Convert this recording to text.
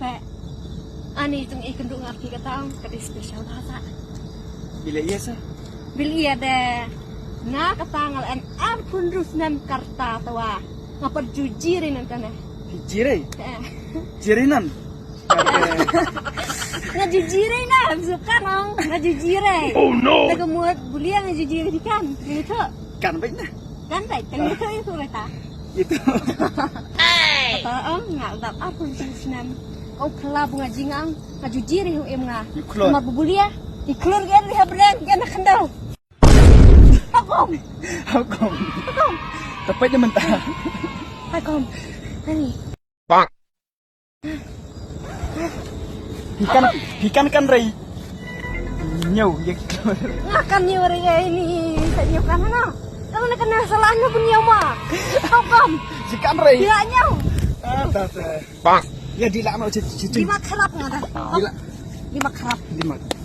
pe. Ani tung ikan duk ngerti kata kadi spesial bahasa. Bila iya sah? Bila iya deh. Nga kata ngalan ampun rusnan karta tawa. Ngapa jujirin antana. Jirai? Jirinan? Ngajujirin na, suka nong. Ngajujirin. Oh no! Nagamuat bulia ngajujirin ikan. Gitu. Kan baik nah? Kan baik, kan gitu itu kata. Itu. Kata nggak dapat apa rusnan. Kau kelab ngajingang ngajujirin hu emnga. Yuklon. Sama bulia. Iklon kan lihat berang kan kendal. Hakom. Hakom. Tepatnya mentah. Hakom. Ani. Bang. Ikan kan Ray. Nyau ya. Ngakan ni orang ini. Tak nyau kan mana? Kamu nak kena salahnya pun nyau mah. Hakom. Ikan Ray. Tidak nyau. Dah. Bang. Ya dilak mau cuci. Lima kerap ngada. Dilak. 5 kerap. 5.